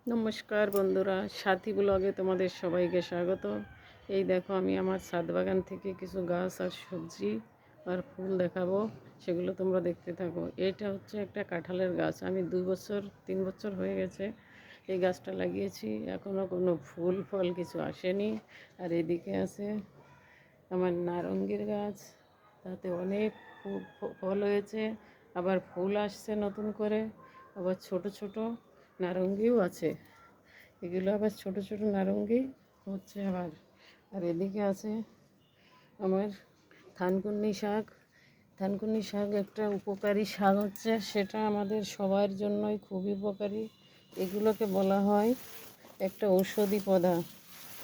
নমস্কার বন্ধুরা, সাথী ব্লগে তোমাদের সবাইকে স্বাগত। এই দেখো, আমি আমার ছাদ বাগান থেকে কিছু গাছ আর সবজি আর ফুল দেখাবো, সেগুলো তোমরা দেখতে থাকো। এটা হচ্ছে একটা কাঁঠালের গাছ। আমি 3 বছর হয়ে গেছে এই গাছটা লাগিয়েছি, এখনও কোনো ফুল ফল কিছু আসেনি। আর এদিকে আছে আমার নারঙ্গীর গাছ, তাতে অনেক ফল হয়েছে, আবার ফুল আসছে নতুন করে, আবার ছোট ছোট নারঙ্গীও আছে। এগুলো আবার ছোট ছোট নারঙ্গী হচ্ছে আবার। আর এদিকে আছে আমার থানকুনি শাক। থানকুনি শাক একটা উপকারী শাক হচ্ছে, সেটা আমাদের সবার জন্যই খুবই উপকারী। এগুলোকে বলা হয় একটা ঔষধি পদা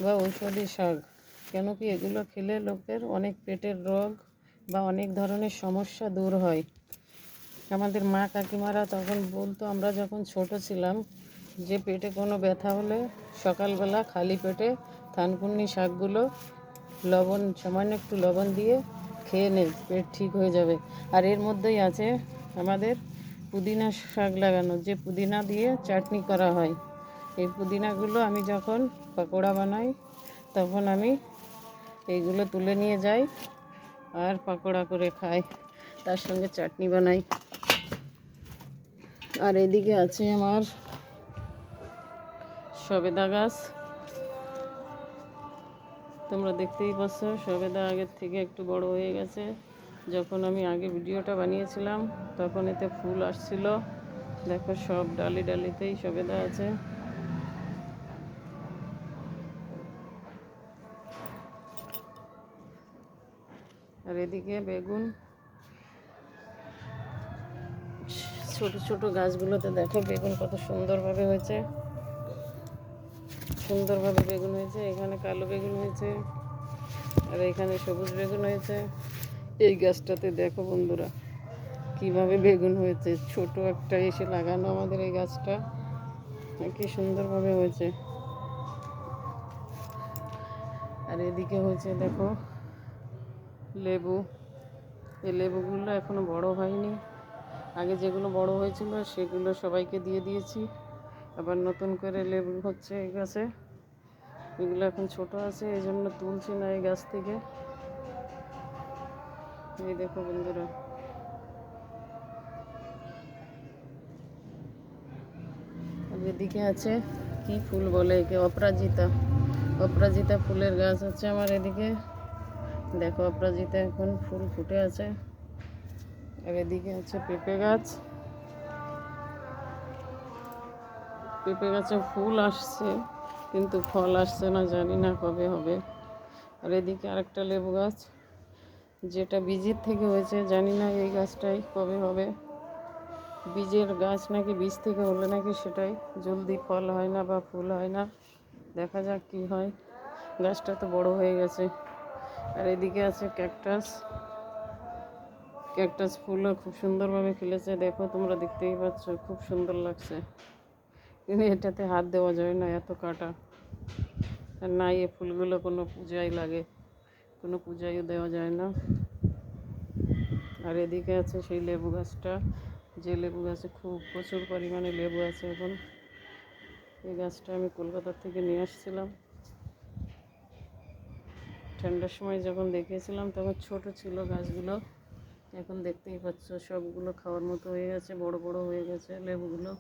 বা ঔষধি শাক। কেন কি এগুলো খেলে লোকের অনেক পেটের রোগ বা অনেক ধরনের সমস্যা দূর হয়। আমাদের মা কাকিমারা তখন বলতো, আমরা যখন ছোট ছিলাম, যে পেটে কোনো ব্যথা হলে সকালবেলা খালি পেটে থানকুনি শাকগুলো সামান্য একটু লবণ দিয়ে খেয়ে নে, পেট ঠিক হয়ে যাবে। আর এর মধ্যেই আছে আমাদের পুদিনা শাক লাগানো, যে পুদিনা দিয়ে চাটনি করা হয়। এই পুদিনাগুলো আমি যখন পকোড়া বানাই, তখন আমি এইগুলো তুলে নিয়ে যাই আর পকোড়া করে খাই, তার সঙ্গে চাটনি বানাই। আর এদিকে আছে আমার সবেদা গাছ। তোমরা দেখতেই পাচ্ছ, সবেদা আগের থেকে একটু বড় হয়ে গেছে। যখন আমি আগে ভিডিওটা বানিয়েছিলাম, তখন এতে ফুল আসছিল। দেখো, সব ডালি ডালিতেই সবেদা আছে। আর এদিকে বেগুন, ছোট ছোট গাছগুলোতে দেখো বেগুন কত সুন্দরভাবে হয়েছে। সুন্দরভাবে বেগুন হয়েছে। এখানে কালো বেগুন হয়েছে, আর এখানে সবুজ বেগুন হয়েছে। এই গাছটাতে দেখো বন্ধুরা কিভাবে বেগুন হয়েছে। ছোট একটা এসে লাগানো আমাদের এই গাছটা, কি সুন্দরভাবে হয়েছে। আর এদিকে হয়েছে দেখো লেবু। এই লেবুগুলো এখনো বড় হয়নি। আগে যেগুলো বড় হয়েছিল সেগুলো সবাইকে দিয়ে দিয়েছি। আবার নতুন করে লেবু হচ্ছে এই গাছে। এগুলো এখন ছোট আছে, এই জন্য তুলছি না এই গাছ থেকে। এই দেখো বন্ধুরা, আর এদিকে আছে কি ফুল বলে একে, অপরাজিতা। অপরাজিতা ফুলের গাছ হচ্ছে আমার এদিকে। দেখো, অপরাজিতা এখন ফুল ফুটে আছে। আর এদিকে আছে পেঁপে গাছ। পেঁপে গাছে ফুল আসছে, কিন্তু ফল আসছে না, জানি না কবে হবে। আর এদিকে আরেকটা লেবু গাছ, যেটা বীজের থেকে হয়েছে, জানি না এই গাছটাই কবে হবে। বীজের গাছ নাকি বীজ থেকে হলে নাকি সেটাই জলদি ফল হয় না বা ফুল হয় না। দেখা যাক কি হয়। গাছটা তো বড় হয়ে গেছে। আর এদিকে আছে ক্যাকটাস। ক্যাকটাস ফুলও খুব সুন্দরভাবে খেলেছে। দেখো, তোমরা দেখতেই পাচ্ছ, খুব সুন্দর লাগছে। কিন্তু এটাতে হাত দেওয়া যায় না, এত কাটা। আর না, এই ফুলগুলো কোনো পূজায় লাগে, কোনো পূজায়ও দেওয়া যায় না। আর এদিকে আছে সেই লেবু গাছটা, যে লেবু গাছে খুব প্রচুর পরিমাণে লেবু আছে এখন। এই গাছটা আমি কলকাতা থেকে নিয়ে আসছিলাম। ঠান্ডার সময় যখন দেখিয়েছিলাম তখন ছোট ছিল গাছগুলো। এখন দেখতেই পাচ্ছ সবগুলো খাওয়ার মতো হয়ে গেছে, বড় বড় হয়ে গেছে লেবুগুলো।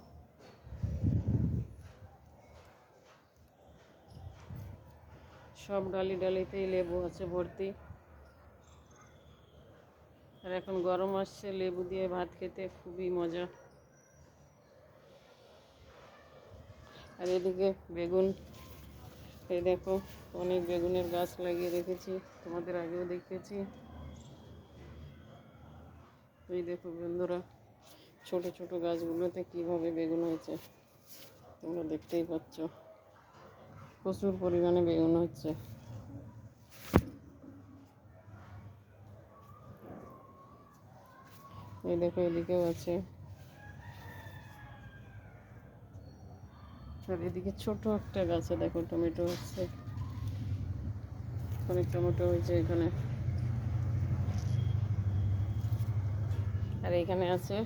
সব ডালি ডালিতেই লেবু আছে ভর্তি। আর এখন গরম আসছে, লেবু দিয়ে ভাত খেতে খুবই মজা। আর এদিকে বেগুন। এই দেখো, অনেক বেগুনের গাছ লাগিয়ে রেখেছি, তোমাদের আগেও দেখেছি। এই দেখো বন্ধুরা, ছোট ছোট গাছগুলোতে কিভাবে বেগুন হয়েছে, তোমরা দেখতেই পাচ্ছ। প্রচুর পরিমাণে বেগুন হচ্ছে। এই দেখো, এদিকেও আছে। আর এদিকে ছোট একটা গাছে দেখো টমেটো হচ্ছে, অনেক টমেটো হয়েছে এখানে। আর এখানে আছে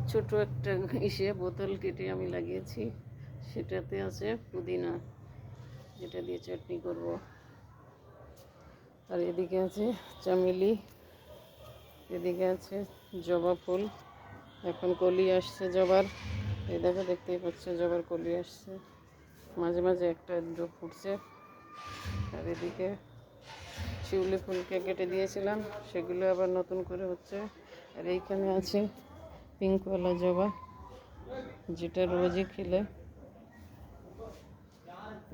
ছোট একটা বোতল কেটে আমি লাগিয়েছি, সেটাতে আছে পুদিনা, যেটা দিয়ে চাটনি করব। আর এদিকে আছে চামেলি, এদিকে আছে জবা ফুল, এখন কলি আসছে জবার। এই দেখো, দেখতেই পাচ্ছ জবার কলি আসছে, মাঝে মাঝে একটা দুটো ফুটছে। আর এদিকে শিউলি ফুলকে কেটে দিয়েছিলাম, সেগুলো আবার নতুন করে হচ্ছে। আর এইখানে আছে পিঙ্কওয়ালা জবা, যেটা রোজই খেলে।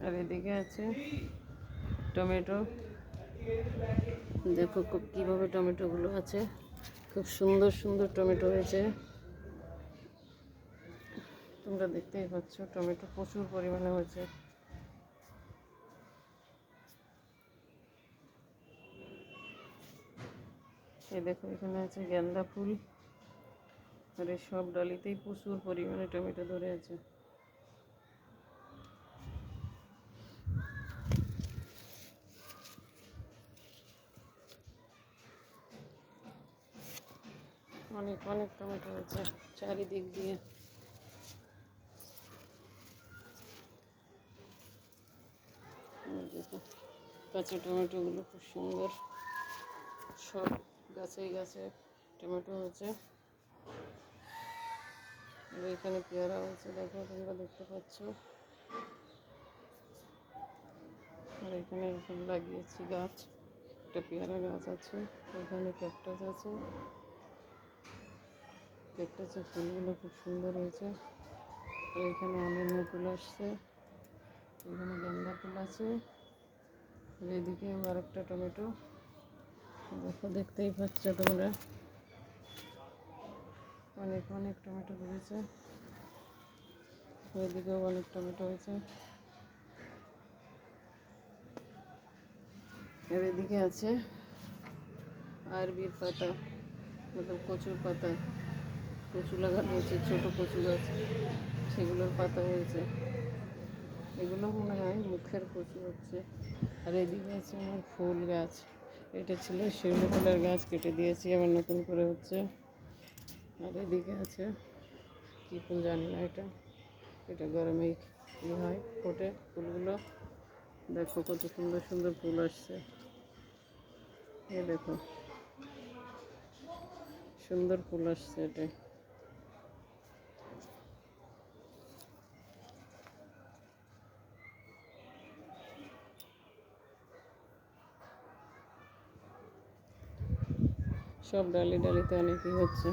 আর এদিকে আছে টমেটো, দেখো কীভাবে টমেটোগুলো আছে, খুব সুন্দর সুন্দর টমেটো হয়েছে। তোমরা দেখতেই পাচ্ছ টমেটো প্রচুর পরিমাণে হয়েছে। এই দেখো, এখানে আছে গেন্দা ফুল। আর এই সব ডালিতেই প্রচুর পরিমাণে টমেটো ধরে আছে। অনেক অনেক টমেটো হয়েছে চারিদিক দিয়ে। দেখো কাঁচা টমেটোগুলো খুব সুন্দর, সব গাছে গাছে টমেটো হয়েছে। আর এখানে পেয়ারা হয়েছে, দেখো তোমরা দেখতে পাচ্ছ। আর এখানে এখন লাগিয়েছি গাছ, একটা পেয়ারা গাছ আছে, এখানে ক্যাকটাস আছে। ক্যাকটাসের ফুলগুলো খুব সুন্দর হয়েছে। আর এখানে অন্যান্য ফুল আসছে, এখানে গেন্দা ফুল আছে। আর এদিকে আর একটা টমেটো, দেখো দেখতেই পাচ্ছ তোমরা, অনেক অনেক টমেটো ধরেছে। এদিকেও অনেক টমেটো হয়েছে। আর এদিকে আছে আরবির পাতা, মতলব কচুর পাতা, কচু লাগানো হয়েছে, ছোটো কচু গাছ, সেগুলোর পাতা হয়েছে। এগুলো মনে হয় মুখের কচু হচ্ছে। আর এদিকে আছে আমার ফুল গাছ, এটা ছিল শিউলি ফুলের গাছ, কেটে দিয়েছি, আবার নতুন করে হচ্ছে। আর এদিকে আছে কী ফুল জানি না, এটা গরমেই কী হয় ফোটে ফুলগুলো। দেখো কত সুন্দর সুন্দর ফুল আসছে, এই দেখো সুন্দর ফুল আসছে এটা। সব ডালি ডালিতে অনেকই হচ্ছে।